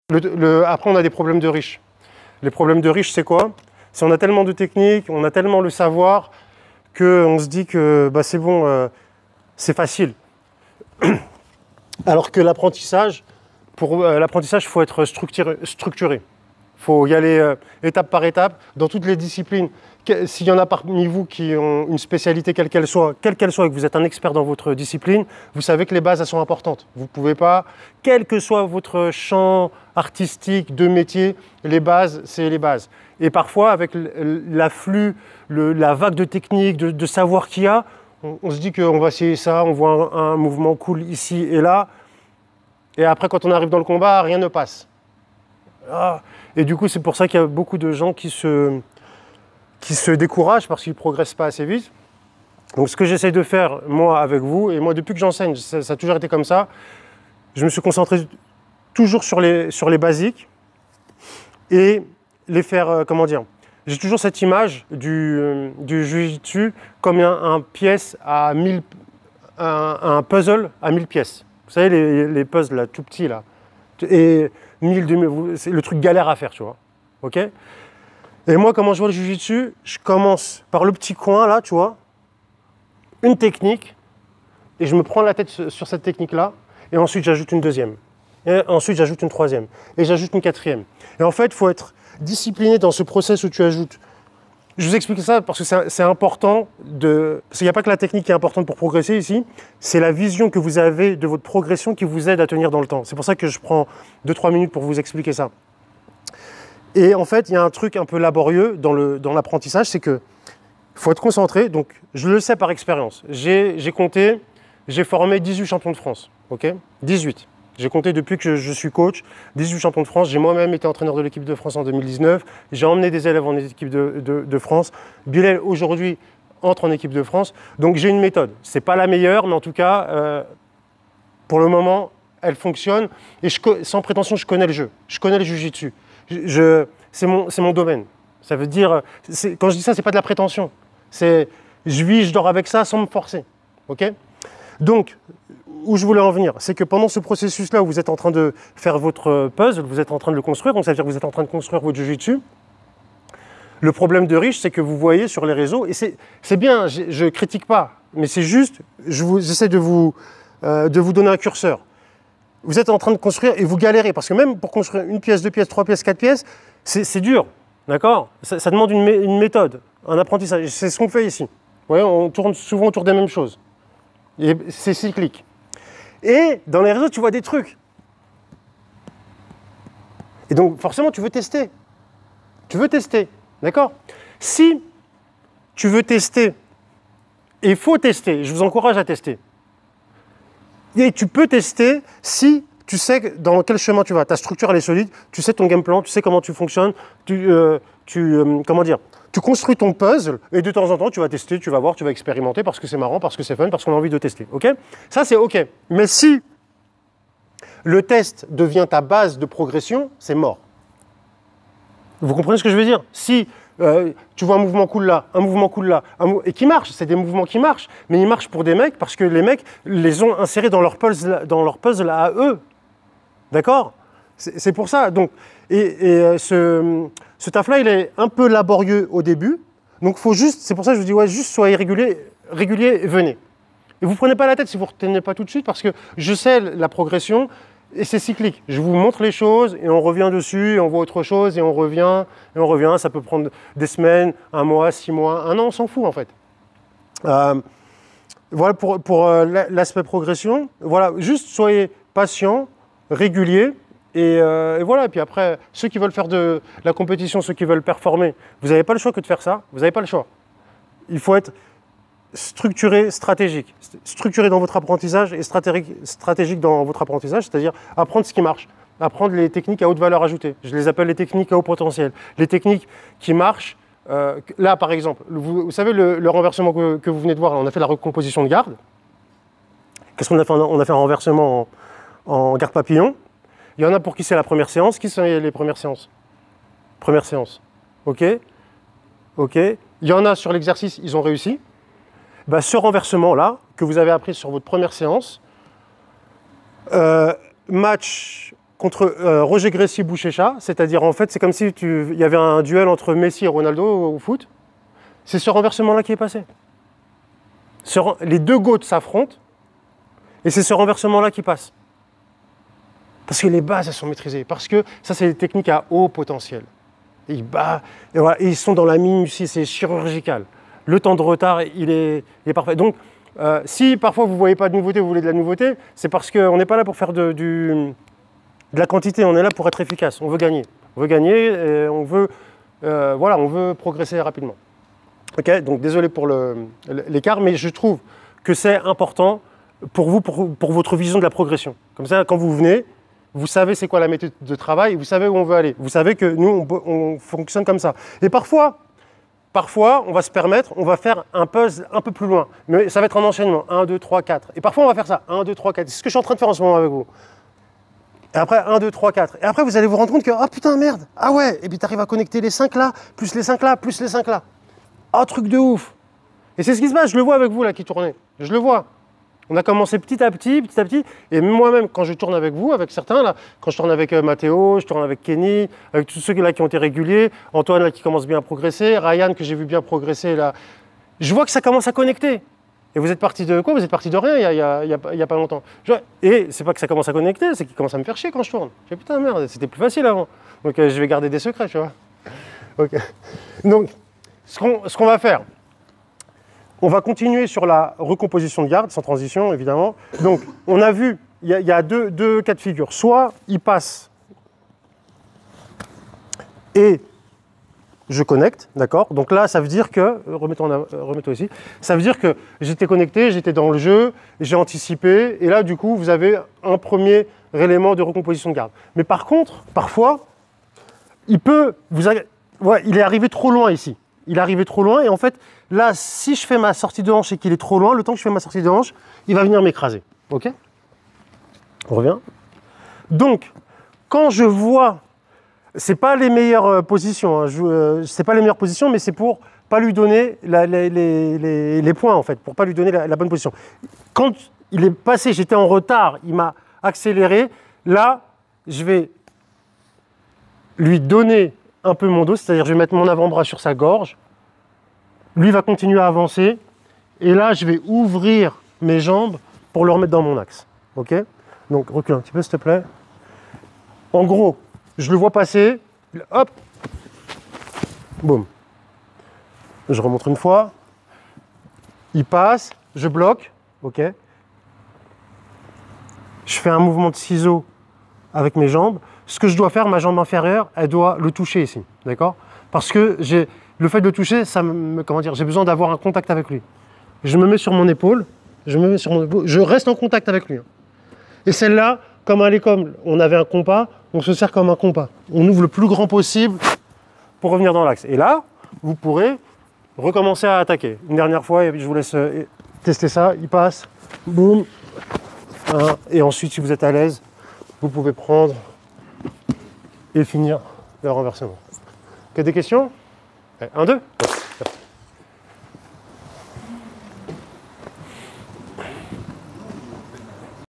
Après, on a des problèmes de riches. Les problèmes de riches, c'est quoi? C'est on a tellement de techniques, on a tellement le savoir, qu'on se dit que bah, c'est bon, c'est facile. Alors que l'apprentissage, pour l'apprentissage, il faut être structuré. Il faut y aller étape par étape, dans toutes les disciplines. S'il y en a parmi vous qui ont une spécialité, quelle qu'elle soit, et que vous êtes un expert dans votre discipline, vous savez que les bases, elles sont importantes. Vous ne pouvez pas, quel que soit votre champ artistique, de métier, les bases, c'est les bases. Et parfois, avec l'afflux, la vague de techniques, de savoir qu'il y a, on se dit qu'on va essayer ça, on voit un mouvement cool ici et là, et après, quand on arrive dans le combat, rien ne passe. Ah. Et du coup, c'est pour ça qu'il y a beaucoup de gens qui se découragent parce qu'ils ne progressent pas assez vite. Donc, ce que j'essaie de faire, moi, avec vous, et moi, depuis que j'enseigne, ça a toujours été comme ça, je me suis concentré toujours sur les basiques et les faire, comment dire, j'ai toujours cette image du Jiu-Jitsu comme un pièce à 1000, un puzzle à 1000 pièces. Vous savez, les puzzles là, tout petits là. Et 1000, 2000, c'est le truc galère à faire, tu vois. Ok? Et moi, comment je vois le Jiu-Jitsu? Je commence par le petit coin là, tu vois, une technique, et je me prends la tête sur cette technique-là, et ensuite j'ajoute une deuxième. Et ensuite j'ajoute une troisième. Et j'ajoute une quatrième. Et en fait, il faut être discipliné dans ce process où tu ajoutes. Je vous explique ça parce que c'est important parce qu'il n'y a pas que la technique qui est importante pour progresser ici, c'est la vision que vous avez de votre progression qui vous aide à tenir dans le temps. C'est pour ça que je prends 2-3 minutes pour vous expliquer ça. Et en fait, il y a un truc un peu laborieux dans l'apprentissage, c'est qu'il faut être concentré. Donc, je le sais par expérience. J'ai compté, j'ai formé 18 champions de France. Ok, 18. J'ai compté depuis que je suis coach, 18 champions de France. J'ai moi-même été entraîneur de l'équipe de France en 2019. J'ai emmené des élèves en équipe de France. Bilal, aujourd'hui, entre en équipe de France. Donc, j'ai une méthode. Ce n'est pas la meilleure, mais en tout cas, pour le moment, elle fonctionne. Et sans prétention, je connais le jeu. Je connais le jiu-jitsu. C'est mon domaine. Ça veut dire, quand je dis ça, ce n'est pas de la prétention. C'est je dors avec ça sans me forcer. Okay, donc, où je voulais en venir, c'est que pendant ce processus-là où vous êtes en train de faire votre puzzle, vous êtes en train de le construire, donc ça veut dire que vous êtes en train de construire votre jiu-jitsu. Le problème de riche, c'est que vous voyez sur les réseaux, et c'est bien, je ne critique pas, mais c'est juste, j'essaie de vous donner un curseur. Vous êtes en train de construire et vous galérez, parce que même pour construire une pièce, 2 pièces, 3 pièces, 4 pièces, c'est dur, d'accord? Ça demande une méthode, un apprentissage, c'est ce qu'on fait ici. Vous voyez, on tourne souvent autour des mêmes choses. Et c'est cyclique. Et dans les réseaux, tu vois des trucs. Et donc, forcément, tu veux tester. Tu veux tester, d'accord? Si tu veux tester, et il faut tester, je vous encourage à tester. Et tu peux tester si tu sais dans quel chemin tu vas. Ta structure, elle est solide, tu sais ton game plan, tu sais comment tu fonctionnes, comment dire, tu construis ton puzzle, et de temps en temps, tu vas tester, tu vas voir, tu vas expérimenter, parce que c'est marrant, parce que c'est fun, parce qu'on a envie de tester, ok? Ça, c'est ok. Mais si le test devient ta base de progression, c'est mort. Vous comprenez ce que je veux dire? Si tu vois un mouvement cool là, un mouvement cool là, et qui marche, c'est des mouvements qui marchent, mais ils marchent pour des mecs parce que les mecs les ont insérés dans leur puzzle à eux. D'accord? C'est pour ça. Donc, ce taf-là, il est un peu laborieux au début. Donc, faut juste, c'est pour ça que je vous dis, ouais, juste soyez régulier et venez. Et vous ne prenez pas la tête si vous ne retenez pas tout de suite, parce que je sais la progression, et c'est cyclique. Je vous montre les choses, et on revient dessus, et on voit autre chose, et on revient. Ça peut prendre des semaines, 1 mois, 6 mois, 1 an, on s'en fout, en fait. Voilà pour l'aspect progression. Voilà, juste soyez patient, régulier. Et voilà, et puis après, ceux qui veulent faire de la compétition, ceux qui veulent performer, vous n'avez pas le choix que de faire ça, vous n'avez pas le choix. Il faut être structuré, stratégique. Structuré dans votre apprentissage et stratégique dans votre apprentissage, c'est-à-dire apprendre ce qui marche, apprendre les techniques à haute valeur ajoutée. Je les appelle les techniques à haut potentiel. Les techniques qui marchent, là par exemple, vous savez le renversement que vous venez de voir, on a fait la recomposition de garde. Qu'est-ce qu'on a fait? On a fait un renversement en garde papillon. Il y en a pour qui c'est la première séance. Qui sont les premières séances? Première séance. OK. OK. Il y en a sur l'exercice, ils ont réussi. Bah, ce renversement-là, que vous avez appris sur votre première séance, match contre Roger Gracie Boucher-Chat, c'est-à-dire en fait c'est comme si il y avait un duel entre Messi et Ronaldo au foot. C'est ce renversement-là qui est passé. Les deux GOAT s'affrontent et c'est ce renversement-là qui passe. Parce que les bases elles sont maîtrisées, parce que ça c'est des techniques à haut potentiel. Et voilà, et ils sont dans la minutie, c'est chirurgical. Le temps de retard il est parfait. Donc si parfois vous ne voyez pas de nouveauté, vous voulez de la nouveauté, c'est parce qu'on n'est pas là pour faire de la quantité, on est là pour être efficace, on veut gagner. On veut gagner et on veut progresser rapidement. Okay, donc désolé pour l'écart, mais je trouve que c'est important pour vous, pour votre vision de la progression. Comme ça, quand vous venez, vous savez c'est quoi la méthode de travail, vous savez où on veut aller. Vous savez que nous, on fonctionne comme ça. Et parfois, on va se permettre, on va faire un puzzle un peu plus loin. Mais ça va être en enchaînement, 1, 2, 3, 4. Et parfois, on va faire ça, 1, 2, 3, 4. C'est ce que je suis en train de faire en ce moment avec vous. Et après, 1, 2, 3, 4. Et après, vous allez vous rendre compte que, ah putain, merde, ah ouais, et puis tu arrives à connecter les 5 là, plus les 5 là, plus les 5 là. Ah, truc de ouf. Et c'est ce qui se passe, je le vois avec vous là qui tournez. Je le vois. On a commencé petit à petit, et moi-même, quand je tourne avec vous, avec certains, là, quand je tourne avec Mathéo, je tourne avec Kenny, avec tous ceux là qui ont été réguliers, Antoine là qui commence bien à progresser, Ryan que j'ai vu bien progresser là, je vois que ça commence à connecter. Et vous êtes parti de quoi? Vous êtes parti de rien il y a pas longtemps. Et c'est pas que ça commence à connecter, c'est qu'il commence à me faire chier quand je tourne. Je dis putain merde, c'était plus facile avant. Donc je vais garder des secrets, tu vois. Okay. Donc, ce qu'on va faire, on va continuer sur la recomposition de garde, sans transition évidemment. Donc, on a vu, il y a deux cas de figure. Soit il passe et je connecte, d'accord? Donc là, ça veut dire que, remets-toi ici, ça veut dire que j'étais connecté, j'étais dans le jeu, j'ai anticipé, et là, du coup, vous avez un premier élément de recomposition de garde. Mais par contre, parfois, il est arrivé trop loin ici. Il est arrivé trop loin, et en fait, là, si je fais ma sortie de hanche et qu'il est trop loin, le temps que je fais ma sortie de hanche, il va venir m'écraser. Ok? On revient. Donc, quand je vois, c'est pas les meilleures positions, hein, c'est pas les meilleures positions, mais c'est pour pas lui donner les points, en fait, pour pas lui donner la bonne position. Quand il est passé, j'étais en retard, il m'a accéléré, là, je vais lui donner un peu mon dos, c'est-à-dire je vais mettre mon avant-bras sur sa gorge, lui va continuer à avancer, et là je vais ouvrir mes jambes pour le remettre dans mon axe. Ok? Donc recule un petit peu s'il te plaît. En gros, je le vois passer, hop, boum. Je remonte une fois, il passe, je bloque, ok? Je fais un mouvement de ciseau avec mes jambes. Ce que je dois faire, ma jambe inférieure, elle doit le toucher ici, d'accord? Parce que le fait de le toucher, j'ai besoin d'avoir un contact avec lui. Je me mets sur mon épaule, je reste en contact avec lui. Et celle-là, comme à l'école, on avait un compas, on se sert comme un compas. On ouvre le plus grand possible pour revenir dans l'axe. Et là, vous pourrez recommencer à attaquer. Une dernière fois, et puis je vous laisse tester ça. Il passe, boum, et ensuite, si vous êtes à l'aise, vous pouvez prendre et finir le renversement. Ok, des questions? 1, 2.